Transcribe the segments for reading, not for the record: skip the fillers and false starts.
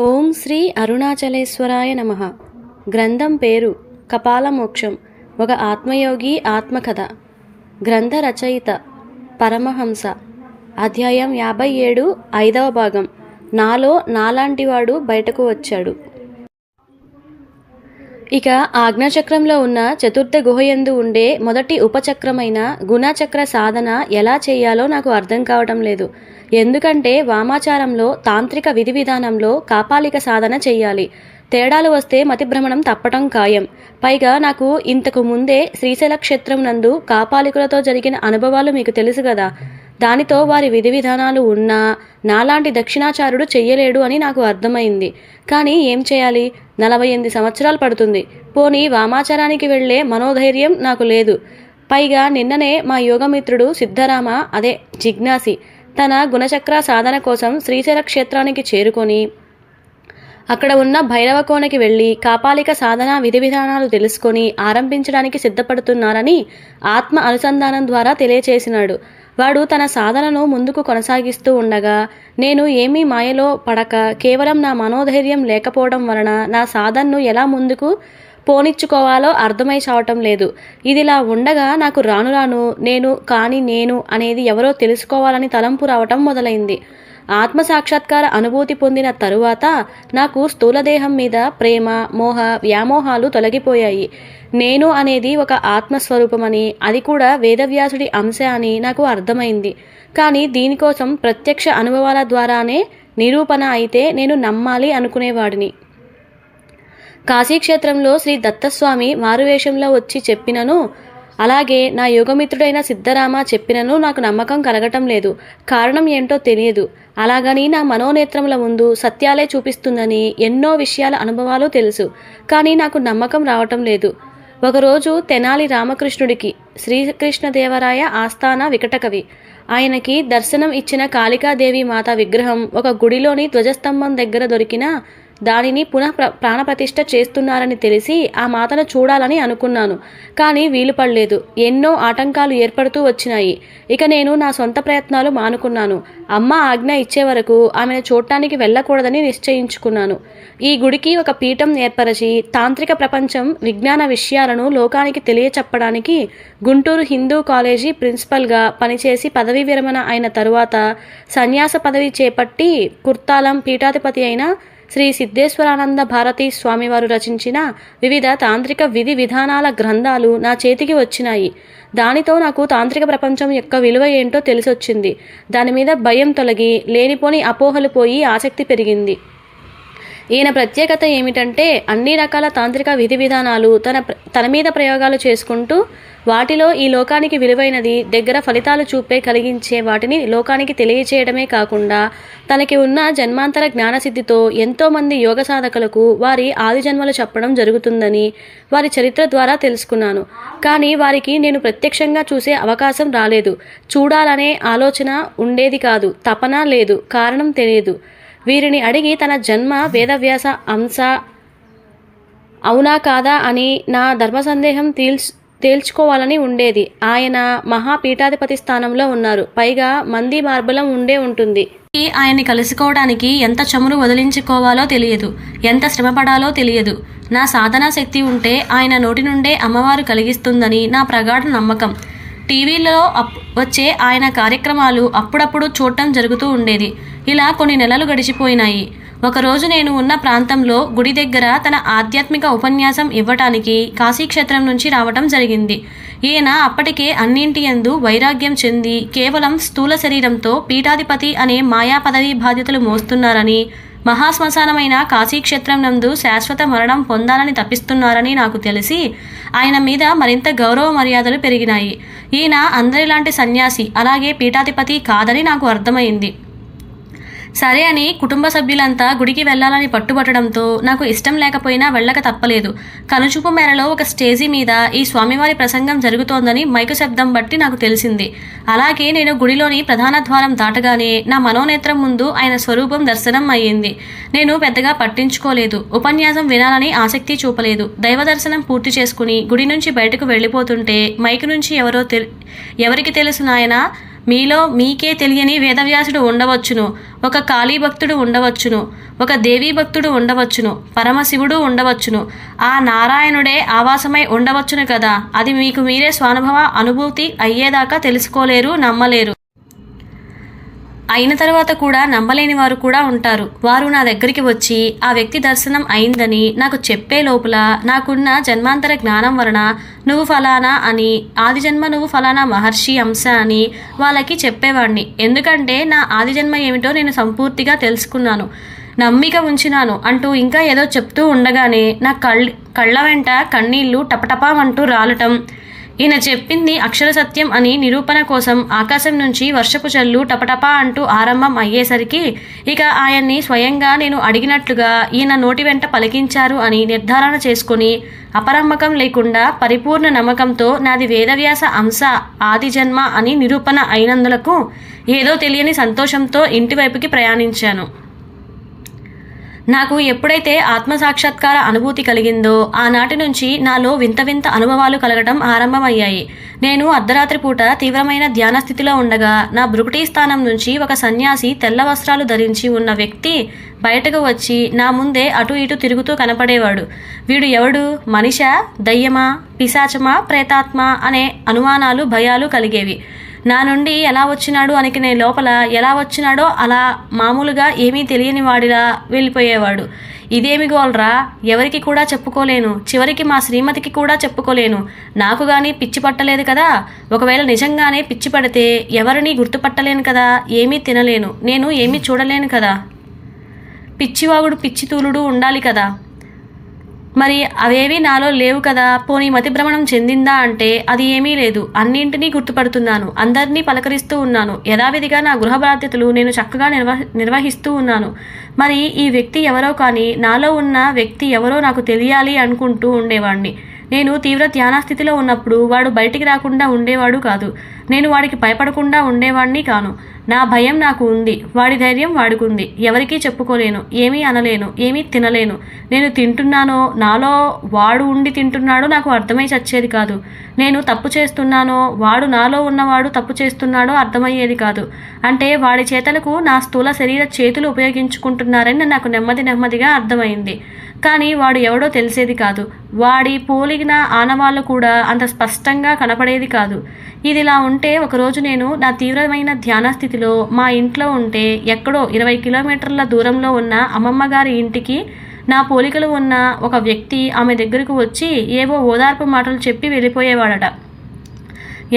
ఓం శ్రీ అరుణాచలేశ్వరాయ నమః. గ్రంథం పేరు కపాలమోక్షం. ఒక ఆత్మయోగి ఆత్మకథ. గ్రంథ రచయిత పరమహంస. అధ్యాయం 57, 5వ భాగం. నాలో నాలాంటివాడు బయటకు వచ్చాడు. ఇక ఆజ్ఞాచక్రంలో ఉన్న చతుర్థ గుహయందు ఉండే మొదటి ఉపచక్రమైన గుణచక్ర సాధన ఎలా చేయాలో నాకు అర్థం కావటం లేదు. ఎందుకంటే వామాచారంలో, తాంత్రిక విధి విధానంలో కాపాలిక సాధన చెయ్యాలి. తేడాలు వస్తే మతిభ్రమణం తప్పటం ఖాయం. పైగా నాకు ఇంతకు ముందే శ్రీశైల క్షేత్రం నందు కాపాలికులతో జరిగిన అనుభవాలు మీకు తెలుసు కదా. దానితో వారి విధి విధానాలు ఉన్నా నాలాంటి దక్షిణాచారుడు చెయ్యలేడు అని నాకు అర్థమైంది. కానీ ఏం చేయాలి? 48 సంవత్సరాలు పడుతుంది. పోనీ వామాచారానికి వెళ్లే మనోధైర్యం నాకు లేదు. పైగా నిన్ననే మా యోగమిత్రుడు సిద్ధరామ, అదే జిజ్ఞాసి, తన గుణచక్ర సాధన కోసం శ్రీశైల క్షేత్రానికి చేరుకొని అక్కడ ఉన్న భైరవకోనకి వెళ్లి కాపాలిక సాధన విధి విధానాలు తెలుసుకొని ఆరంభించడానికి సిద్ధపడుతున్నారని ఆత్మ అనుసంధానం ద్వారా తెలియచేసినాడు. వాడు తన సాధనను ముందుకు కొనసాగిస్తూ ఉండగా నేను ఏమీ మాయలో పడక కేవలం నా మనోధైర్యం లేకపోవడం వలన నా సాధనను ఎలా ముందుకు పోనిచ్చుకోవాలో అర్థమై చావటం లేదు. ఇదిలా ఉండగా నాకు రాను రాను నేను అనేది ఎవరో తెలుసుకోవాలని తలంపు రావటం మొదలైంది. ఆత్మ సాక్షాత్కార అనుభూతి పొందిన తరువాత నాకు స్థూలదేహం మీద ప్రేమ, మోహ, వ్యామోహాలు తొలగిపోయాయి. నేను అనేది ఒక ఆత్మస్వరూపమని, అది కూడా వేదవ్యాసుడి అంశ అని నాకు అర్థమైంది. కానీ దీనికోసం ప్రత్యక్ష అనుభవాల ద్వారానే నిరూపణ అయితే నేను నమ్మాలి అనుకునేవాడిని. కాశీక్షేత్రంలో శ్రీ దత్తస్వామి మారువేషంలో వచ్చి చెప్పినను, అలాగే నా యోగమిత్రుడైన సిద్ధరామ చెప్పినను నాకు నమ్మకం కలగటం లేదు. కారణం ఏంటో తెలియదు. అలాగని నా మనోనేత్రముల ముందు సత్యాలే చూపిస్తుందని ఎన్నో విషయాల అనుభవాలు తెలుసు. కానీ నాకు నమ్మకం రావటం లేదు. ఒకరోజు తెనాలి రామకృష్ణుడికి శ్రీకృష్ణదేవరాయ ఆస్థాన వికటకవి, ఆయనకి దర్శనం ఇచ్చిన కాళికాదేవి మాత విగ్రహం ఒక గుడిలోని ధ్వజస్తంభం దగ్గర దొరికిన దానిని పునః ప్రాణప్రతిష్ఠ చేస్తున్నారని తెలిసి ఆ మాతను చూడాలని అనుకున్నాను. కానీ వీలు పడలేదు. ఎన్నో ఆటంకాలు ఏర్పడుతూ వచ్చినాయి. ఇక నేను నా సొంత ప్రయత్నాలు మానుకున్నాను. అమ్మ ఆజ్ఞ ఇచ్చే వరకు ఆమెను చూడటానికి వెళ్ళకూడదని నిశ్చయించుకున్నాను. ఈ గుడికి ఒక పీఠం ఏర్పరచి తాంత్రిక ప్రపంచం విజ్ఞాన విషయాలను లోకానికి తెలియచెప్పడానికి గుంటూరు హిందూ కాలేజీ ప్రిన్సిపల్గా పనిచేసి పదవీ విరమణ అయిన తరువాత సన్యాస పదవి చేపట్టి కుర్తాలం పీఠాధిపతి అయిన శ్రీ సిద్ధేశ్వరానంద భారతీ స్వామివారు రచించిన వివిధ తాంత్రిక విధి విధానాల గ్రంథాలు నా చేతికి వచ్చినాయి. దానితో నాకు తాంత్రిక ప్రపంచం యొక్క విలువ ఏంటో తెలిసొచ్చింది. దాని మీద భయం తొలగి లేనిపోని అపోహలు పోయి ఆసక్తి పెరిగింది. ఈయన ప్రత్యేకత ఏమిటంటే అన్ని రకాల తాంత్రిక విధి విధానాలు తన మీద ప్రయోగాలు చేసుకుంటూ వాటిలో ఈ లోకానికి విలువైనది దగ్గర ఫలితాలు చూపే కలిగించే వాటిని లోకానికి తెలియచేయడమే కాకుండా తనకి ఉన్న జన్మాంతర జ్ఞానసిద్ధితో ఎంతోమంది యోగ సాధకులకు వారి ఆది జన్మలు చెప్పడం జరుగుతుందని వారి చరిత్ర ద్వారా తెలుసుకున్నాను. కానీ వారికి నేను ప్రత్యక్షంగా చూసే అవకాశం రాలేదు. చూడాలనే ఆలోచన ఉండేది కాదు. తపన లేదు. కారణం తెలియదు. వీరిని అడిగి తన జన్మ వేదవ్యాస అంశ అవునా కాదా అని నా ధర్మ సందేహం తేల్చుకోవాలని ఉండేది. ఆయన మహాపీఠాధిపతి స్థానంలో ఉన్నారు. పైగా మంది మార్బలం ఉండే ఉంటుంది. ఆయన్ని కలుసుకోవడానికి ఎంత చమురు వదిలించుకోవాలో తెలియదు. ఎంత శ్రమపడాలో తెలియదు. నా సాధనా శక్తి ఉంటే ఆయన నోటి నుండే అమ్మవారు కలిగిస్తుందని నా ప్రగాఢ నమ్మకం. టీవీలో వచ్చే ఆయన కార్యక్రమాలు అప్పుడప్పుడు చూడటం జరుగుతూ ఉండేది. ఇలా కొన్ని నెలలు గడిచిపోయినాయి. ఒకరోజు నేను ఉన్న ప్రాంతంలో గుడి దగ్గర తన ఆధ్యాత్మిక ఉపన్యాసం ఇవ్వటానికి కాశీక్షేత్రం నుంచి రావటం జరిగింది. ఈయన అప్పటికే అన్నింటి యందు వైరాగ్యం చెంది కేవలం స్థూల శరీరంతో పీఠాధిపతి అనే మాయా పదవీ బాధ్యతలు మోస్తున్నారని, మహాశ్మశానమైన కాశీక్షేత్రం నందు శాశ్వత మరణం పొందాలని తప్పిస్తున్నారని నాకు తెలిసి ఆయన మీద మరింత గౌరవ మర్యాదలు పెరిగినాయి. ఈయన అందరిలాంటి సన్యాసి, అలాగే పీఠాధిపతి కాదని నాకు అర్థమైంది. సరే అని కుటుంబ సభ్యులంతా గుడికి వెళ్లాలని పట్టుబట్టడంతో నాకు ఇష్టం లేకపోయినా వెళ్ళక తప్పలేదు. కనుచూపు మేరలో ఒక స్టేజీ మీద ఈ స్వామివారి ప్రసంగం జరుగుతోందని మైకు శబ్దం బట్టి నాకు తెలిసింది. అలాగే నేను గుడిలోని ప్రధాన ద్వారం దాటగానే నా మనోనేత్రం ముందు ఆయన స్వరూపం దర్శనం అయ్యింది. నేను పెద్దగా పట్టించుకోలేదు. ఉపన్యాసం వినాలని ఆసక్తి చూపలేదు. దైవ దర్శనం పూర్తి చేసుకుని గుడి నుంచి బయటకు వెళ్ళిపోతుంటే మైకు నుంచి ఎవరికి తెలుసు నాయనా, మీలో మీకే తెలియని వేదవ్యాసుడు ఉండవచ్చును, ఒక కాళీ భక్తుడు ఉండవచ్చును, ఒక దేవీ భక్తుడు ఉండవచ్చును, పరమశివుడు ఉండవచ్చును, ఆ నారాయణుడే ఆవాసమై ఉండవచ్చును కదా. అది మీకు మీరే స్వానుభవ అనుభూతి అయ్యేదాకా తెలుసుకోలేరు, నమ్మలేరు. అయిన తర్వాత కూడా నమ్మలేని వారు కూడా ఉంటారు. వారు నా దగ్గరికి వచ్చి ఆ వ్యక్తి దర్శనం అయిందని నాకు చెప్పే లోపల నాకున్న జన్మాంతర జ్ఞానం వలన నువ్వు ఫలానా అని, ఆది జన్మ నువ్వు ఫలానా మహర్షి అంశ అని వాళ్ళకి చెప్పేవాడిని. ఎందుకంటే నా ఆది జన్మ ఏమిటో నేను సంపూర్తిగా తెలుసుకున్నాను, నమ్మిక ఉంచినాను అంటూ ఇంకా ఏదో చెప్తూ ఉండగానే నా కళ్ళ వెంట కన్నీళ్లు టపటపామంటూ రాలటం, ఈయన చెప్పింది అక్షర సత్యం అని నిరూపణ కోసం ఆకాశం నుంచి వర్షపు జల్లు టపటపా అంటూ ఆరంభం అయ్యేసరికి ఇక ఆయన్ని స్వయంగా నేను అడిగినట్లుగా ఈయన నోటి వెంట పలికించారు అని నిర్ధారణ చేసుకుని అపనమ్మకం లేకుండా పరిపూర్ణ నమ్మకంతో నాది వేదవ్యాస అంశ ఆది జన్మ అని నిరూపణ అయినందులకు ఏదో తెలియని సంతోషంతో ఇంటివైపుకి ప్రయాణించాను. నాకు ఎప్పుడైతే ఆత్మసాక్షాత్కార అనుభూతి కలిగిందో ఆనాటి నుంచి నాలో వింత వింత అనుభవాలు కలగటం ఆరంభమయ్యాయి. నేను అర్ధరాత్రి పూట తీవ్రమైన ధ్యాన స్థితిలో ఉండగా నా భృకుటీ స్థానం నుంచి ఒక సన్యాసి తెల్ల వస్త్రాలు ధరించి ఉన్న వ్యక్తి బయటకు వచ్చి నా ముందే అటు ఇటు తిరుగుతూ కనపడేవాడు. వీడు ఎవడు? మనిషా, దయ్యమా, పిశాచమా, ప్రేతాత్మ అనే అనుమానాలు భయాలు కలిగేవి. నా నుండి ఎలా వచ్చినాడు అనుకునే లోపల ఎలా వచ్చినాడో అలా మామూలుగా ఏమీ తెలియని వాడిలా వెళ్ళిపోయేవాడు. ఇదేమి గోల్రా, ఎవరికి కూడా చెప్పుకోలేను, చివరికి మా శ్రీమతికి కూడా చెప్పుకోలేను. నాకు గానీ పిచ్చి పట్టలేదు కదా. ఒకవేళ నిజంగానే పిచ్చి పడితే ఎవరిని గుర్తుపట్టలేను కదా, ఏమీ తినలేను, నేను ఏమీ చూడలేను కదా, పిచ్చివాగుడు పిచ్చితూలుడు ఉండాలి కదా. మరి అవేవి నాలో లేవు కదా. పోనీ మతిభ్రమణం చెందిందా అంటే అది ఏమీ లేదు. అన్నింటినీ గుర్తుపడుతున్నాను, అందరినీ పలకరిస్తూ ఉన్నాను, యథావిధిగా నా గృహ బాధ్యతలు నేను చక్కగా నిర్వహిస్తూ ఉన్నాను. మరి ఈ వ్యక్తి ఎవరో కానీ నాలో ఉన్న వ్యక్తి ఎవరో నాకు తెలియాలి అనుకుంటూ ఉండేవాడిని. నేను తీవ్ర ధ్యానస్థితిలో ఉన్నప్పుడు వాడు బయటికి రాకుండా ఉండేవాడు కాదు. నేను వాడికి భయపడకుండా ఉండేవాడిని కాను. నా భయం నాకు ఉంది, వాడి ధైర్యం వాడుకుంది. ఎవరికీ చెప్పుకోలేను, ఏమీ అనలేను, ఏమీ తినలేను. నేను తింటున్నానో నాలో వాడు ఉండి తింటున్నాడో నాకు అర్థమై చచ్చేది కాదు. నేను తప్పు చేస్తున్నానో వాడు నాలో ఉన్నవాడు తప్పు చేస్తున్నాడో అర్థమయ్యేది కాదు. అంటే వాడి చేతలకు నా స్థూల శరీర చేతులు ఉపయోగించుకుంటున్నారని నాకు నెమ్మదిగా అర్థమైంది. కానీ వాడు ఎవడో తెలిసేది కాదు. వాడి పోలిగిన ఆనవాళ్ళు కూడా అంత స్పష్టంగా కనపడేది కాదు. ఇదిలా ఉంటే ఒకరోజు నేను నా తీవ్రమైన ధ్యాన స్థితిలో మా ఇంట్లో ఉంటే ఎక్కడో 20 కిలోమీటర్ల దూరంలో ఉన్న అమ్మమ్మ గారి ఇంటికి నా పోలికలు ఉన్న ఒక వ్యక్తి ఆమె దగ్గరకు వచ్చి ఏవో ఓదార్పు మాటలు చెప్పి వెళ్ళిపోయేవాడట.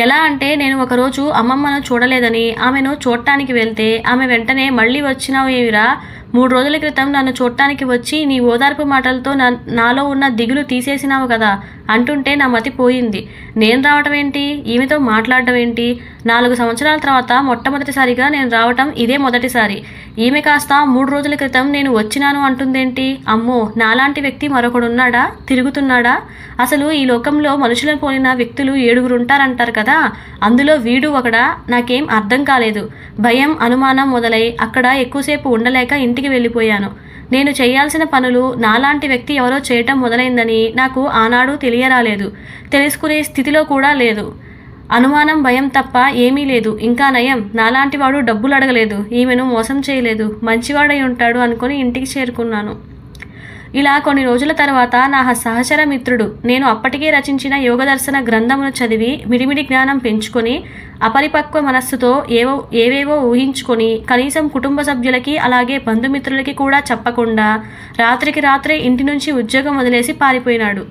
ఎలా అంటే నేను ఒకరోజు అమ్మమ్మను చూడలేదని ఆమెను చూడటానికి వెళ్తే ఆమె వెంటనే మళ్ళీ వచ్చినావు ఏమిరా, 3 రోజుల క్రితం నన్ను చూడటానికి వచ్చి నీ ఓదార్పు మాటలతో నాలో ఉన్న దిగులు తీసేసినావు కదా అంటుంటే నా మతి పోయింది. నేను రావటం ఏంటి, ఈమెతో మాట్లాడటం ఏంటి? 4 సంవత్సరాల తర్వాత మొట్టమొదటిసారిగా నేను రావటం ఇదే మొదటిసారి. ఈమె కాస్త 3 రోజుల క్రితం నేను వచ్చినాను అంటుందేంటి? అమ్మో, నాలాంటి వ్యక్తి మరొకడున్నాడా, తిరుగుతున్నాడా? అసలు ఈ లోకంలో మనుషులను పోలిన వ్యక్తులు 7 ఉంటారంటారు కదా, అందులో వీడు ఒకడా? నాకేం అర్థం కాలేదు. భయం అనుమానం మొదలై అక్కడ ఎక్కువసేపు ఉండలేక ఇంటికి వెళ్ళిపోయాను. నేను చేయాల్సిన పనులు నాలాంటి వ్యక్తి ఎవరో చేయటం మొదలైందని నాకు ఆనాడు తెలియరాలేదు. తెలుసుకునే స్థితిలో కూడా లేదు. అనుమానం భయం తప్ప ఏమీ లేదు. ఇంకా నయం, నాలాంటి వాడు డబ్బులు అడగలేదు, ఈమెను మోసం చేయలేదు, మంచివాడై ఉంటాడు అనుకుని ఇంటికి చేరుకున్నాను. ఇలా కొన్ని రోజుల తర్వాత నా సహచర మిత్రుడు నేను అప్పటికే రచించిన యోగదర్శన గ్రంథమును చదివి మిడిమిడి జ్ఞానం పెంచుకొని అపరిపక్వ మనస్సుతో ఏవేవో ఊహించుకొని కనీసం కుటుంబ సభ్యులకి అలాగే బంధుమిత్రులకి కూడా చెప్పకుండా రాత్రికి రాత్రే ఇంటి నుంచి ఉద్యోగం వదిలేసి పారిపోయినాడు.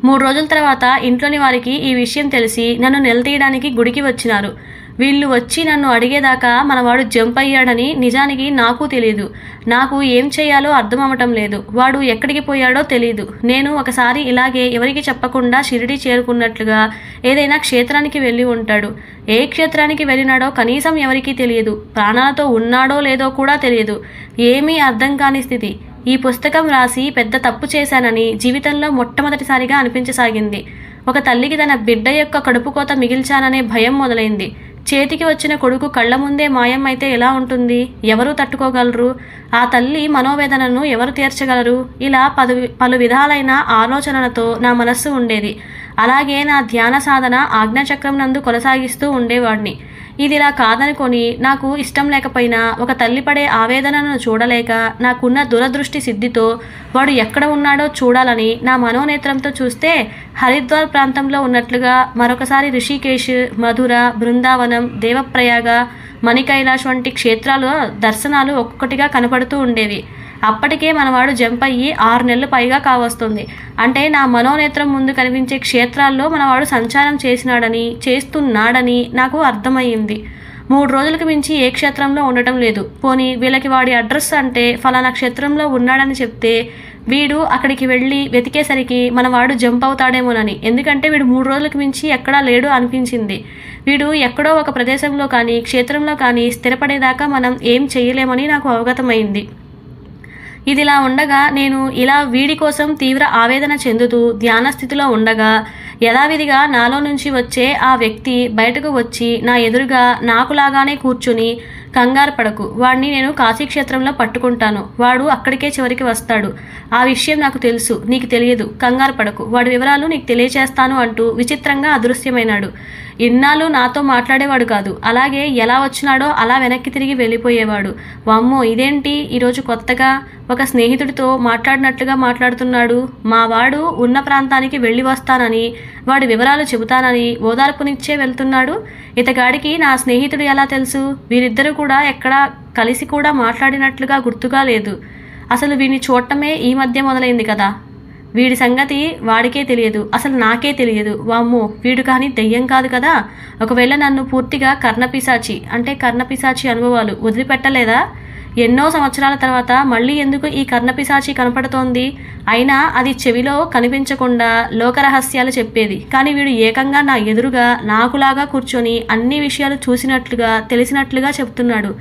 3 రోజుల తర్వాత ఇంట్లోని వారికి ఈ విషయం తెలిసి నన్ను నిలదీయడానికి గుడికి వచ్చినారు. వీళ్ళు వచ్చి నన్ను అడిగేదాకా మనవాడు జంప్ అయ్యాడని నిజానికి నాకు తెలియదు. నాకు ఏం చేయాలో అర్థం అవ్వటం లేదు. వాడు ఎక్కడికి పోయాడో తెలియదు. నేను ఒకసారి ఇలాగే ఎవరికి చెప్పకుండా షిరిడి చేరుకున్నట్లుగా ఏదైనా క్షేత్రానికి వెళ్ళి ఉంటాడు. ఏ క్షేత్రానికి వెళ్ళినాడో కనీసం ఎవరికీ తెలియదు. ప్రాణాలతో ఉన్నాడో లేదో కూడా తెలియదు. ఏమీ అర్థం కాని స్థితి. ఈ పుస్తకం రాసి పెద్ద తప్పు చేశానని జీవితంలో మొట్టమొదటిసారిగా అనిపించసాగింది. ఒక తల్లికి తన బిడ్డ యొక్క కడుపు కోత మిగిల్చాననే భయం మొదలైంది. చేతికి వచ్చిన కొడుకు కళ్ల ముందే మాయం అయితే ఎలా ఉంటుంది? ఎవరు తట్టుకోగలరు? ఆ తల్లి మనోవేదనను ఎవరు తీర్చగలరు? ఇలా పలు విధాలైన ఆలోచనలతో నా మనస్సు ఉండేది. అలాగే నా ధ్యాన సాధన ఆజ్ఞాచక్రం నందు కొనసాగిస్తూ ఉండేవాడిని. ఇదిలా కాదనుకొని నాకు ఇష్టం లేకపోయినా ఒక తల్లి పడే ఆవేదనను చూడలేక నాకున్న దురదృష్టి సిద్ధితో వాడు ఎక్కడ ఉన్నాడో చూడాలని నా మనోనేత్రంతో చూస్తే హరిద్వార్ ప్రాంతంలో ఉన్నట్లుగా మరొకసారి ఋషికేశ్, మధుర, బృందావనం, దేవప్రయాగ, మణికైలాష్ వంటి క్షేత్రాలు దర్శనాలు ఒక్కొక్కటిగా కనపడుతూ ఉండేవి. అప్పటికే మనవాడు జంప్ అయ్యి 6 నెలలు పైగా కావస్తుంది. అంటే నా మనోనేత్రం ముందు కనిపించే క్షేత్రాల్లో మనవాడు సంచారం చేస్తున్నాడని నాకు అర్థమయ్యింది. 3 రోజులకు మించి ఏ క్షేత్రంలో ఉండటం లేదు. పోనీ వీళ్ళకి వాడి అడ్రస్ అంటే ఫలానా క్షేత్రంలో ఉన్నాడని చెప్తే వీడు అక్కడికి వెళ్ళి వెతికేసరికి మనవాడు జంప్ అవుతాడేమోనని. ఎందుకంటే వీడు 3 రోజులకు మించి ఎక్కడా లేడు అనిపించింది. వీడు ఎక్కడో ఒక ప్రదేశంలో కానీ క్షేత్రంలో కానీ స్థిరపడేదాకా మనం ఏం చేయలేమని నాకు అవగతమైంది. ఇదిలా ఉండగా నేను ఇలా వీడి కోసం తీవ్ర ఆవేదన చెందుతూ ధ్యాన స్థితిలో ఉండగా యథావిధిగా నాలో నుంచి వచ్చే ఆ వ్యక్తి బయటకు వచ్చి నా ఎదురుగా నాకులాగానే కూర్చుని, కంగారు పడకు, వాడిని నేను కాశీక్షేత్రంలో పట్టుకుంటాను, వాడు అక్కడికే చివరికి వస్తాడు, ఆ విషయం నాకు తెలుసు, నీకు తెలియదు, కంగారు పడకు, వాడి వివరాలు నీకు తెలియచేస్తాను అంటూ విచిత్రంగా అదృశ్యమైనాడు. ఇన్నాళ్ళు నాతో మాట్లాడేవాడు కాదు. అలాగే ఎలా వచ్చినాడో అలా వెనక్కి తిరిగి వెళ్ళిపోయేవాడు. వామ్మో, ఇదేంటి ఈరోజు కొత్తగా ఒక స్నేహితుడితో మాట్లాడినట్లుగా మాట్లాడుతున్నాడు. మా వాడు ఉన్న ప్రాంతానికి వెళ్ళి వస్తానని, వాడి వివరాలు చెబుతానని ఓదార్పునిచ్చే వెళ్తున్నాడు. ఇతగాడికి నా స్నేహితుడు ఎలా తెలుసు? వీరిద్దరూ కూడా ఎక్కడా కలిసి కూడా మాట్లాడినట్లుగా గుర్తుగా లేదు. అసలు వీడిని చూడటమే ఈ మధ్య మొదలైంది కదా. వీడి సంగతి వాడికే తెలియదు, అసలు నాకే తెలియదు. వామ్మో, వీడు కానీ దెయ్యం కాదు కదా. ఒకవేళ నన్ను పూర్తిగా కర్ణపిశాచి అనుభవాలు వదిలిపెట్టలేదా? ఎన్నో సంవత్సరాల తర్వాత మళ్ళీ ఎందుకు ఈ కర్ణపిశాచి కనపడుతోంది? అయినా అది చెవిలో కనిపించకుండా లోకరహస్యాలు చెప్పేది. కానీ వీడు ఏకంగా నా ఎదురుగా నాకులాగా కూర్చొని అన్ని విషయాలు చూసినట్లుగా తెలిసినట్లుగా చెప్తున్నాడు.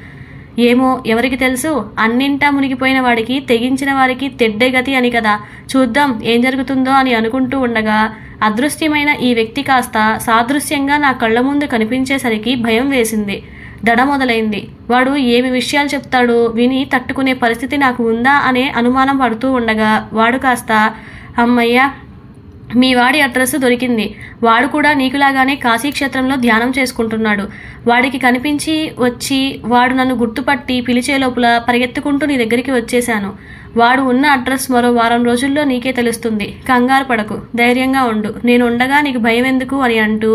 ఏమో, ఎవరికి తెలుసు? అన్నింటా మునిగిపోయిన వాడికి తెగించిన వారికి తెడ్డే గతి అని కదా. చూద్దాం ఏం జరుగుతుందో అని అనుకుంటూ ఉండగా అదృశ్యమైన ఈ వ్యక్తి కాస్త సాదృశ్యంగా నా కళ్ళ ముందు కనిపించేసరికి భయం వేసింది. దడ మొదలైంది. వాడు ఏమి విషయాలు చెప్తాడో విని తట్టుకునే పరిస్థితి నాకు ఉందా అనే అనుమానం పడుతూ ఉండగా వాడు కాస్త, అమ్మయ్య, మీ వాడి అడ్రస్ దొరికింది. వాడు కూడా నీకులాగానే కాశీక్షేత్రంలో ధ్యానం చేసుకుంటున్నాడు. వాడికి కనిపించి వచ్చి వాడు నన్ను గుర్తుపట్టి పిలిచే లోపల పరిగెత్తుకుంటూ నీ దగ్గరికి వచ్చేశాను. వాడు ఉన్న అడ్రస్ మరో వారం రోజుల్లో నీకే తెలుస్తుంది. కంగారు పడకు, ధైర్యంగా ఉండు, నేను ఉండగా నీకు భయం ఎందుకు అని అంటూ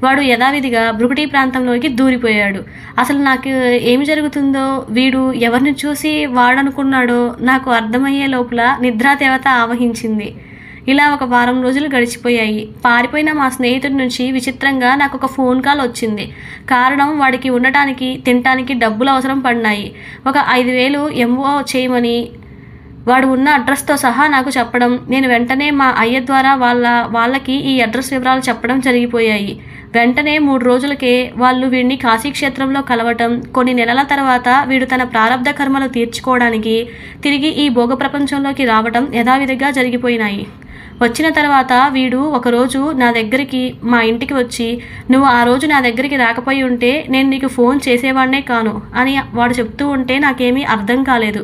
వాడు యథావిధిగా బ్రుకుటీ ప్రాంతంలోకి దూరిపోయాడు. అసలు నాకు ఏమి జరుగుతుందో, వీడు ఎవరిని చూసి వాడనుకున్నాడో నాకు అర్థమయ్యే లోపల నిద్రాదేవత ఆవహించింది. ఇలా ఒక వారం రోజులు గడిచిపోయాయి. పారిపోయిన మా స్నేహితుడి నుంచి విచిత్రంగా నాకు ఒక ఫోన్ కాల్ వచ్చింది. కారణం, వాడికి ఉండటానికి తినటానికి డబ్బులు అవసరం పడినాయి. ఒక 5,000 ఎంఓ చేయమని వాడు ఉన్న అడ్రస్తో సహా నాకు చెప్పడం, నేను వెంటనే మా అయ్య ద్వారా వాళ్ళకి ఈ అడ్రస్ వివరాలు చెప్పడం జరిగిపోయాయి. వెంటనే 3 రోజులకే వాళ్ళు వీడిని కాశీక్షేత్రంలో కలవటం, కొన్ని నెలల తర్వాత వీడు తన ప్రారబ్ధ కర్మలు తీర్చుకోవడానికి తిరిగి ఈ భోగ ప్రపంచంలోకి రావటం యథావిధిగా జరిగిపోయినాయి. వచ్చిన తర్వాత వీడు ఒకరోజు నా దగ్గరికి, మా ఇంటికి వచ్చి, నువ్వు ఆ రోజు నా దగ్గరికి రాకపోయి ఉంటే నేను నీకు ఫోన్ చేసేవాడినే కాను అని వాడు చెప్తూ ఉంటే నాకేమీ అర్థం కాలేదు.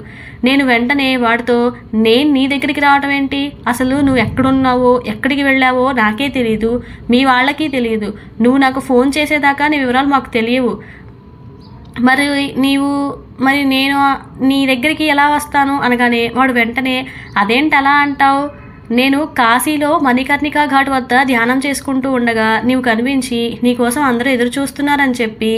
నేను వెంటనే వాడితో, నేను నీ దగ్గరికి రావటం ఏంటి? అసలు నువ్వు ఎక్కడున్నావో ఎక్కడికి వెళ్ళావో నాకే తెలియదు, మీ వాళ్ళకి తెలియదు. నువ్వు నాకు ఫోన్ చేసేదాకా నీ వివరాలు మాకు తెలియవు. మరి నేను నీ దగ్గరికి ఎలా వస్తాను అనగానే వాడు వెంటనే, అదేంటి అలా అంటావు? నేను కాశీలో మణికర్ణికా ఘాట్ వద్ద ధ్యానం చేసుకుంటూ ఉండగా నీవు కనిపించి నీకోసం అందరూ ఎదురు చూస్తున్నారని చెప్పి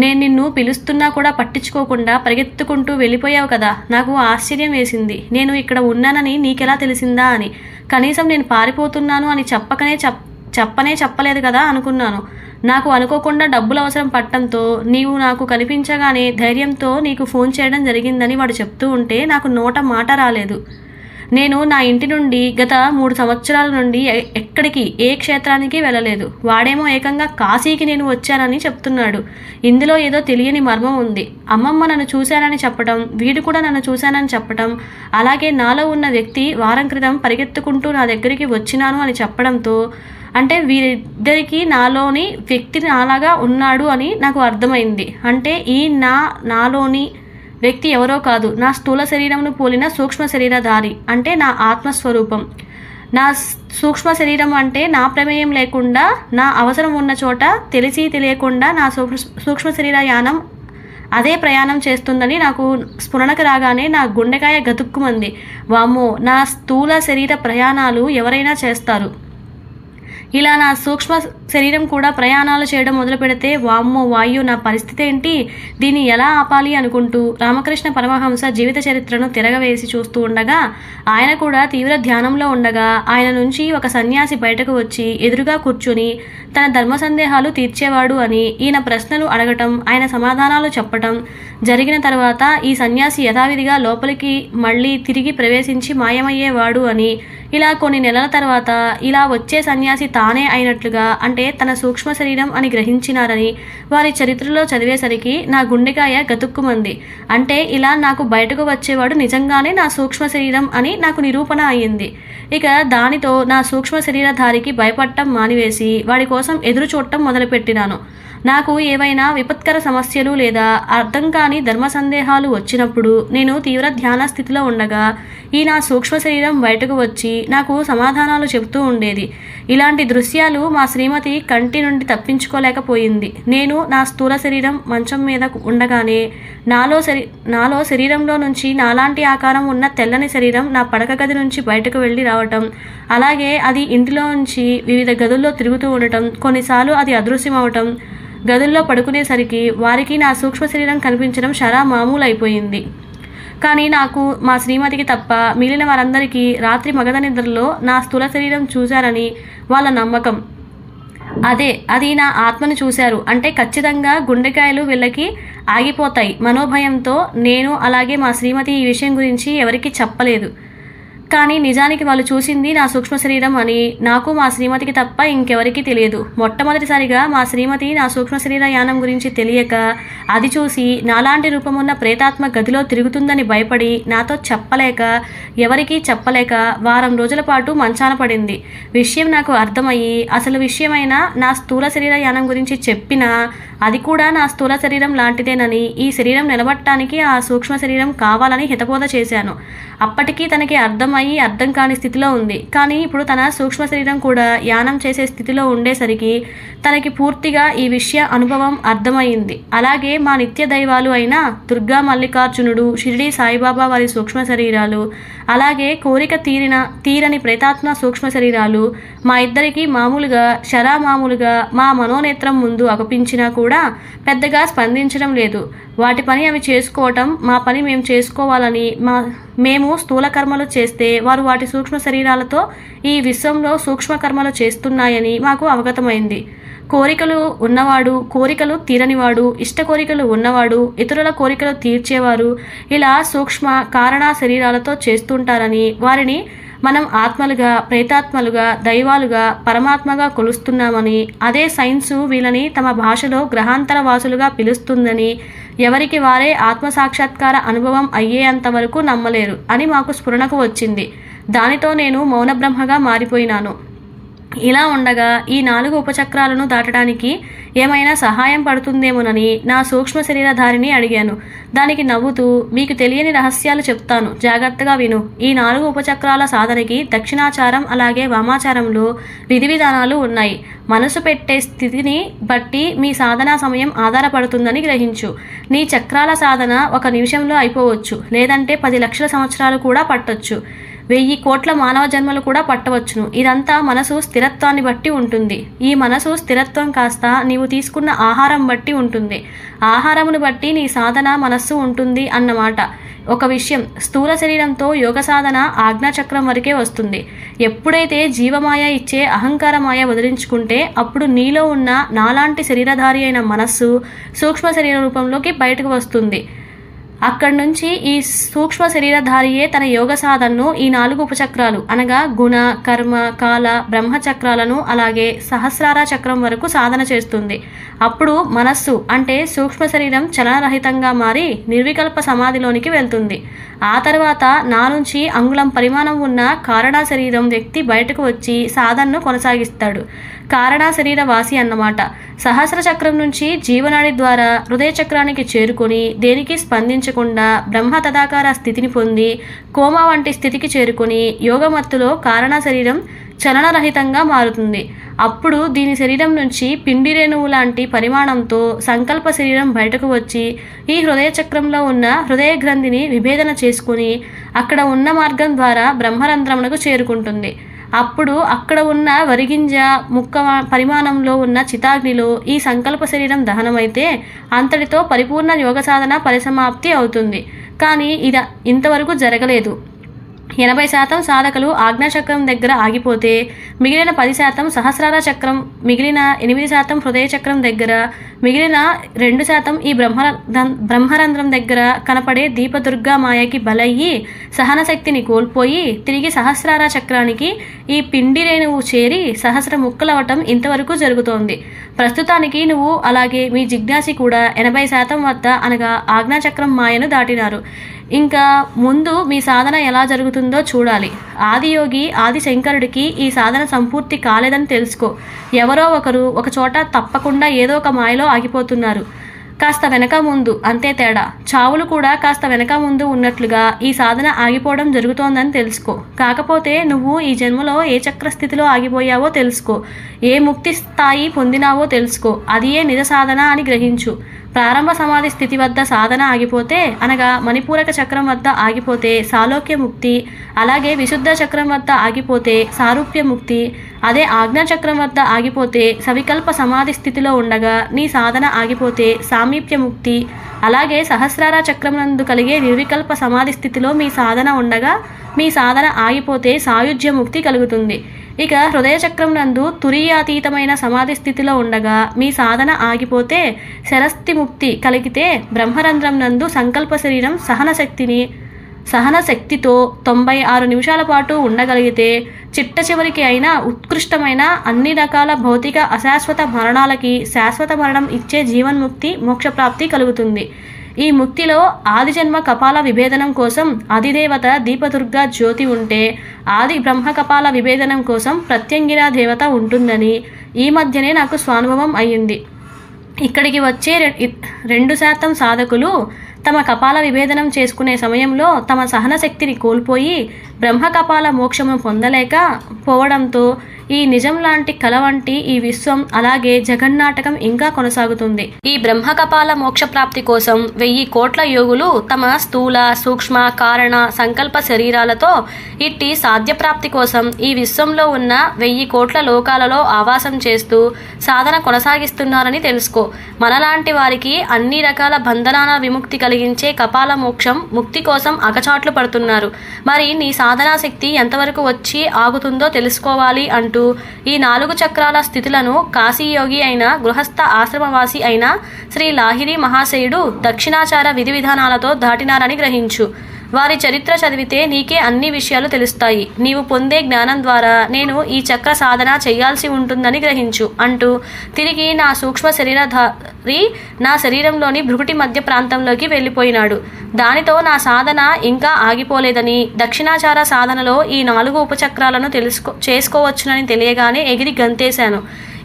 నేను నిన్ను పిలుస్తున్నా కూడా పట్టించుకోకుండా పరిగెత్తుకుంటూ వెళ్ళిపోయావు కదా. నాకు ఆశ్చర్యం వేసింది. నేను ఇక్కడ ఉన్నానని నీకెలా తెలిసిందా అని. కనీసం నేను పారిపోతున్నాను అని చెప్పలేదు కదా అనుకున్నాను. నాకు అనుకోకుండా డబ్బులు అవసరం పట్టడంతో నీవు నాకు కనిపించగానే ధైర్యంతో నీకు ఫోన్ చేయడం జరిగిందని వాడు చెప్తూ ఉంటే నాకు నోట మాట రాలేదు. నేను నా ఇంటి నుండి గత 3 సంవత్సరాల నుండి ఎక్కడికి ఏ క్షేత్రానికి వెళ్ళలేదు. వాడేమో ఏకంగా కాశీకి నేను వచ్చానని చెప్తున్నాడు. ఇందులో ఏదో తెలియని మర్మం ఉంది. అమ్మమ్మ నన్ను చూశానని చెప్పడం, వీడు కూడా నన్ను చూశానని చెప్పడం, అలాగే నాలో ఉన్న వ్యక్తి వారం క్రితం పరిగెత్తుకుంటూ నా దగ్గరికి వచ్చినాను అని చెప్పడంతో, అంటే వీరిద్దరికీ నాలోని వ్యక్తి నాలాగా ఉన్నాడు అని నాకు అర్థమైంది. అంటే ఈ నాలోని వ్యక్తి ఎవరో కాదు, నా స్థూల శరీరంను పోలిన సూక్ష్మ శరీరధారి, అంటే నా ఆత్మస్వరూపం. నా సూక్ష్మ శరీరం అంటే నా ప్రమేయం లేకుండా నా అవసరం ఉన్న చోట తెలిసి తెలియకుండా నా సూక్ష్మ శరీర యానం అదే ప్రయాణం చేస్తుందని నాకు స్ఫురణకు రాగానే నా గుండెకాయ గతుక్కుమంది. వామ్మో, నా స్థూల శరీర ప్రయాణాలు ఎవరైనా చేస్తారు, ఇలా నా సూక్ష్మ శరీరం కూడా ప్రయాణాలు చేయడం మొదలు పెడితే వామ్మో వాయు, నా పరిస్థితి ఏంటి, దీన్ని ఎలా ఆపాలి అనుకుంటూ రామకృష్ణ పరమహంస జీవిత చరిత్రను తిరగవేసి చూస్తూ ఉండగా ఆయన కూడా తీవ్ర ధ్యానంలో ఉండగా ఆయన నుంచి ఒక సన్యాసి బయటకు వచ్చి ఎదురుగా కూర్చుని తన ధర్మ సందేహాలు తీర్చేవాడు అని ఈయన ప్రశ్నలు అడగటం, ఆయన సమాధానాలు చెప్పటం జరిగిన తర్వాత ఈ సన్యాసి యథావిధిగా లోపలికి మళ్ళీ తిరిగి ప్రవేశించి మాయమయ్యేవాడు అని, ఇలా కొన్ని నెలల తర్వాత ఇలా వచ్చే సన్యాసి తానే అయినట్లుగా, అంటే తన సూక్ష్మ శరీరం అని గ్రహించినారని వారి చరిత్రలో చదివేసరికి నా గుండెకాయ గతుక్కుమంది. అంటే ఇలా నాకు బయటకు వచ్చేవాడు నిజంగానే నా సూక్ష్మ శరీరం అని నాకు నిరూపణ అయ్యింది. ఇక దానితో నా సూక్ష్మ శరీరధారికి భయపడటం మానివేసి వాడి కోసం ఎదురు చూడటం మొదలుపెట్టినాను. నాకు ఏవైనా విపత్కర సమస్యలు లేదా అర్థం కాని ధర్మ సందేహాలు వచ్చినప్పుడు నేను తీవ్ర ధ్యాన స్థితిలో ఉండగా ఈ నా సూక్ష్మ శరీరం బయటకు వచ్చి నాకు సమాధానాలు చెబుతూ ఉండేది. ఇలాంటి దృశ్యాలు మా శ్రీమతి కంటి నుండి తప్పించుకోలేకపోయింది. నేను నా స్థూల శరీరం మంచం మీద ఉండగానే నాలో శరీరంలో నుంచి నాలాంటి ఆకారం ఉన్న తెల్లని శరీరం నా పడక గది నుంచి బయటకు వెళ్ళి రావటం, అలాగే అది ఇంటిలో నుంచి వివిధ గదుల్లో తిరుగుతూ ఉండటం, కొన్నిసార్లు అది అదృశ్యమవటం, గదుల్లో పడుకునేసరికి వారికి నా సూక్ష్మ శరీరం కనిపించడం చాలా మామూలు అయిపోయింది. కానీ నాకు, మా శ్రీమతికి తప్ప మిగిలిన వారందరికీ రాత్రి మగధ నిద్రలో నా స్థూల శరీరం చూశారని వాళ్ళ నమ్మకం. అది నా ఆత్మను చూశారు అంటే ఖచ్చితంగా గుండెకాయలు వీళ్ళకి ఆగిపోతాయి మనోభయంతో నేను అలాగే మా శ్రీమతి ఈ విషయం గురించి ఎవరికీ చెప్పలేదు. కానీ నిజానికి వాళ్ళు చూసింది నా సూక్ష్మ శరీరం అని నాకు, మా శ్రీమతికి తప్ప ఇంకెవరికీ తెలియదు. మొట్టమొదటిసారిగా మా శ్రీమతి నా సూక్ష్మ శరీర యానం గురించి తెలియక అది చూసి నాలాంటి రూపమున్న ప్రేతాత్మ గదిలో తిరుగుతుందని భయపడి నాతో చెప్పలేక, ఎవరికీ చెప్పలేక వారం రోజుల పాటు మంచాన పడింది. విషయం నాకు అర్థమయ్యి అసలు విషయమైన నా స్థూల శరీర యానం గురించి చెప్పినా అది కూడా నా స్థూల శరీరం లాంటిదేనని, ఈ శరీరం నిలబట్టడానికి ఆ సూక్ష్మ శరీరం కావాలని హితబోధ చేశాను. అప్పటికీ తనకి అర్థం కాని స్థితిలో ఉంది. కానీ ఇప్పుడు తన సూక్ష్మ శరీరం కూడా యానం చేసే స్థితిలో ఉండేసరికి తనకి పూర్తిగా ఈ విషయ అనుభవం అర్థమైంది. అలాగే మా నిత్య దైవాలు అయిన దుర్గా మల్లికార్జునుడు, షిరిడి సాయిబాబా వారి సూక్ష్మ శరీరాలు, అలాగే కోరిక తీరని ప్రేతాత్మ సూక్ష్మ శరీరాలు మా ఇద్దరికి మామూలుగా మా మనోనేత్రం ముందు అగపించినా కూడా పెద్దగా స్పందించడం లేదు. వాటి పని అవి చేసుకోవటం, మా పని మేము చేసుకోవాలని, మేము స్థూల కర్మలు చేస్తే వారు వాటి సూక్ష్మ శరీరాలతో ఈ విశ్వంలో సూక్ష్మ కర్మలు చేస్తున్నాయని మాకు అవగతమైంది. కోరికలు ఉన్నవాడు, కోరికలు తీరనివాడు, ఇష్ట కోరికలు ఉన్నవాడు, ఇతరుల కోరికలు తీర్చేవారు ఇలా సూక్ష్మ కారణ శరీరాలతో చేస్తుంటారని, వారిని మనం ఆత్మలుగా, ప్రేతాత్మలుగా, దైవాలుగా, పరమాత్మగా కొలుస్తున్నామని, అదే సైన్సు వీళ్ళని తమ భాషలో గ్రహాంతర వాసులుగా పిలుస్తుందని, ఎవరికి వారే ఆత్మసాక్షాత్కార అనుభవం అయ్యేంత వరకు నమ్మలేరు అని మాకు స్ఫురణకు వచ్చింది. దానితో నేను మౌనబ్రహ్మగా మారిపోయినాను. ఇలా ఉండగా ఈ 4 ఉపచక్రాలను దాటడానికి ఏమైనా సహాయం పడుతుందేమోనని నా సూక్ష్మ శరీరధారిని అడిగాను. దానికి నవ్వుతూ, మీకు తెలియని రహస్యాలు చెప్తాను, జాగ్రత్తగా విను. ఈ 4 ఉపచక్రాల సాధనకి దక్షిణాచారం అలాగే వామాచారంలో విధి విధానాలు ఉన్నాయి. మనసు పెట్టే స్థితిని బట్టి మీ సాధనా సమయం ఆధారపడుతుందని గ్రహించు. నీ చక్రాల సాధన 1 నిమిషంలో అయిపోవచ్చు, లేదంటే 10 లక్షల సంవత్సరాలు కూడా పట్టొచ్చు, 1000 కోట్ల మానవ జన్మలు కూడా పట్టవచ్చును. ఇదంతా మనసు స్థిరత్వాన్ని బట్టి ఉంటుంది. ఈ మనసు స్థిరత్వం కాస్త నీవు తీసుకున్న ఆహారం బట్టి ఉంటుంది. ఆహారమును బట్టి నీ సాధన మనస్సు ఉంటుంది అన్నమాట. ఒక విషయం, స్థూల శరీరంతో యోగ సాధన ఆజ్ఞాచక్రం వరకే వస్తుంది. ఎప్పుడైతే జీవమాయ ఇచ్చే అహంకారమాయ వదిలించుకుంటే అప్పుడు నీలో ఉన్న నాలాంటి శరీరధారి అయిన మనస్సు సూక్ష్మ శరీర రూపంలోకి బయటకు వస్తుంది. అక్కడి నుంచి ఈ సూక్ష్మ శరీరధారియే తన యోగ సాధనను ఈ 4 ఉపచక్రాలు అనగా గుణ, కర్మ, కాల, బ్రహ్మచక్రాలను అలాగే సహస్రార చక్రం వరకు సాధన చేస్తుంది. అప్పుడు మనస్సు అంటే సూక్ష్మ శరీరం చలనరహితంగా మారి నిర్వికల్ప సమాధిలోనికి వెళ్తుంది. ఆ తర్వాత నా నుంచి అంగుళం పరిమాణం ఉన్న కారణ శరీరం వ్యక్తి బయటకు వచ్చి సాధనను కొనసాగిస్తాడు. కారణ శరీర వాసి అన్నమాట. సహస్ర చక్రం నుంచి జీవనాడి ద్వారా హృదయ చక్రానికి చేరుకొని దేనికి స్పందించకుండా బ్రహ్మ తదాకార స్థితిని పొంది కోమా వంటి స్థితికి చేరుకొని యోగమత్తులో కారణ శరీరం చలనరహితంగా మారుతుంది. అప్పుడు దీని శరీరం నుంచి పిండి రేణువు లాంటి పరిమాణంతో సంకల్ప శరీరం బయటకు వచ్చి ఈ హృదయ చక్రంలో ఉన్న హృదయ గ్రంథిని విభేదన చేసుకుని అక్కడ ఉన్న మార్గం ద్వారా బ్రహ్మరంధ్రమునకు చేరుకుంటుంది. అప్పుడు అక్కడ ఉన్న వరిగింజ ముక్క పరిమాణంలో ఉన్న చితాగ్నిలో ఈ సంకల్ప శరీరం దహనమైతే అంతటితో పరిపూర్ణ యోగ సాధన పరిసమాప్తి అవుతుంది. కానీ ఇది ఇంతవరకు జరగలేదు. 80% సాధకులు ఆజ్ఞాచక్రం దగ్గర ఆగిపోతే మిగిలిన 10% సహస్రార చక్రం, మిగిలిన 8% హృదయ చక్రం దగ్గర, మిగిలిన 2% ఈ బ్రహ్మరంధ్రం దగ్గర కనపడే దీపదుర్గా మాయకి బలయ్యి సహన శక్తిని కోల్పోయి తిరిగి సహస్రార చక్రానికి ఈ పిండి రేణువు చేరి సహస్ర ముక్కలవటం ఇంతవరకు జరుగుతోంది. ప్రస్తుతానికి నువ్వు అలాగే మీ జిజ్ఞాసి కూడా 80% వద్ద అనగా ఆజ్ఞాచక్రం మాయను దాటినారు. ఇంకా ముందు మీ సాధన ఎలా జరుగుతుందో చూడాలి. ఆదియోగి ఆది శంకరుడికి ఈ సాధన సంపూర్తి కాలేదని తెలుసుకో. ఎవరో ఒకరు ఒక చోట తప్పకుండా ఏదో ఒక మాయలో ఆగిపోతున్నారు. కాస్త వెనక ముందు అంతే తేడా. చావులు కూడా కాస్త వెనక ముందు ఉన్నట్లుగా ఈ సాధన ఆగిపోవడం జరుగుతోందని తెలుసుకో. కాకపోతే నువ్వు ఈ జన్మలో ఏ చక్రస్థితిలో ఆగిపోయావో తెలుసుకో. ఏ ముక్తి స్థాయి పొందినావో తెలుసుకో. అది ఏ నిజ సాధన అని గ్రహించు. ప్రారంభ సమాధి స్థితి వద్ద సాధన ఆగిపోతే అనగా మణిపూరక చక్రం వద్ద ఆగిపోతే సాలోక్య ముక్తి, అలాగే విశుద్ధ చక్రం వద్ద ఆగిపోతే సారూప్య ముక్తి, అదే ఆజ్ఞాచక్రం వద్ద ఆగిపోతే సవికల్ప సమాధి స్థితిలో ఉండగా నీ సాధన ఆగిపోతే సామీప్య ముక్తి, అలాగే సహస్రార చక్రం నందు కలిగే నిర్వికల్ప సమాధి స్థితిలో మీ సాధన ఉండగా మీ సాధన ఆగిపోతే సాయుజ్య ముక్తి కలుగుతుంది. ఇక హృదయ చక్రం నందు తురీయాతీతమైన సమాధి స్థితిలో ఉండగా మీ సాధన ఆగిపోతే శరస్థి ముక్తి కలిగితే బ్రహ్మరంధ్రం నందు సంకల్ప శరీరం సహన శక్తితో 96 నిమిషాల పాటు ఉండగలిగితే చిట్ట చివరికి అయినా ఉత్కృష్టమైన అన్ని రకాల భౌతిక అశాశ్వత మరణాలకి శాశ్వత మరణం ఇచ్చే జీవన్ముక్తి మోక్షప్రాప్తి కలుగుతుంది. ఈ ముక్తిలో ఆదిజన్మ కపాల విభేదనం కోసం అధిదేవత దీపదుర్గా జ్యోతి ఉంటే ఆది బ్రహ్మ కపాల విభేదనం కోసం ప్రత్యంగిరా దేవత ఉంటుందని ఈ మధ్యనే నాకు స్వానుభవం అయ్యింది. ఇక్కడికి వచ్చే 2% సాధకులు తమ కపాల విభేదనం చేసుకునే సమయంలో తమ సహన శక్తిని కోల్పోయి బ్రహ్మ కపాల మోక్షము పొందలేక పోవడంతో ఈ నిజం లాంటి కల వంటి ఈ విశ్వం అలాగే జగన్నాటకం ఇంకా కొనసాగుతుంది. ఈ బ్రహ్మ కపాల మోక్ష ప్రాప్తి కోసం 1000 కోట్ల యోగులు తమ స్థూల సూక్ష్మ కారణ సంకల్ప శరీరాలతో ఇట్టి సాధ్యప్రాప్తి కోసం ఈ విశ్వంలో ఉన్న 1000 కోట్ల లోకాలలో ఆవాసం చేస్తూ సాధన కొనసాగిస్తున్నారని తెలుసుకో. మనలాంటి వారికి అన్ని రకాల బంధనాల విముక్తి కలిగించే కపాల మోక్షం ముక్తి కోసం అగచాట్లు పడుతున్నారు. మరి నీ సాధనా శక్తి ఎంతవరకు వచ్చి ఆగుతుందో తెలుసుకోవాలి అంటూ ఈ 4 చక్రాల స్థితులను కాశీయోగి అయిన గృహస్థ ఆశ్రమవాసి అయిన శ్రీ లాహిరి మహాశయుడు దక్షిణాచార విధి విధానాలతో దాటినారని గ్రహించు. వారి చరిత్ర చదివితే నీకే అన్ని విషయాలు తెలుస్తాయి. నీవు పొందే జ్ఞానం ద్వారా నేను ఈ చక్ర సాధన చేయాల్సి ఉంటుందని గ్రహించు అంటూ తిరిగి నా సూక్ష్మ శరీరధారి నా శరీరంలోని భృకుటి మధ్య ప్రాంతంలోకి వెళ్ళిపోయినాడు. దానితో నా సాధన ఇంకా ఆగిపోలేదని దక్షిణాచార సాధనలో ఈ 4 ఉపచక్రాలను చేసుకోవచ్చునని తెలియగానే ఎగిరి గంతేశాను.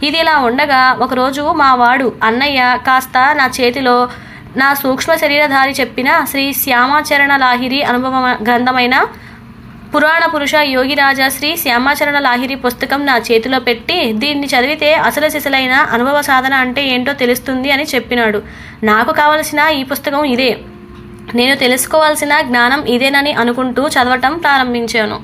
ఇది ఇలా ఉండగా ఒకరోజు మా వాడు అన్నయ్య కాస్త నా చేతిలో నా సూక్ష్మ శరీరధారి చెప్పిన శ్రీ శ్యామాచరణ లాహిరి అనుభవ గ్రంథమైన పురాణ పురుష యోగిరాజా శ్రీ శ్యామాచరణ లాహిరి పుస్తకం నా చేతిలో పెట్టి దీన్ని చదివితే అసలు సిసలైన అనుభవ సాధన అంటే ఏంటో తెలుస్తుంది అని చెప్పినాడు. నాకు కావలసిన ఈ పుస్తకం ఇదే, నేను తెలుసుకోవాల్సిన జ్ఞానం ఇదేనని అనుకుంటూ చదవటం ప్రారంభించాను.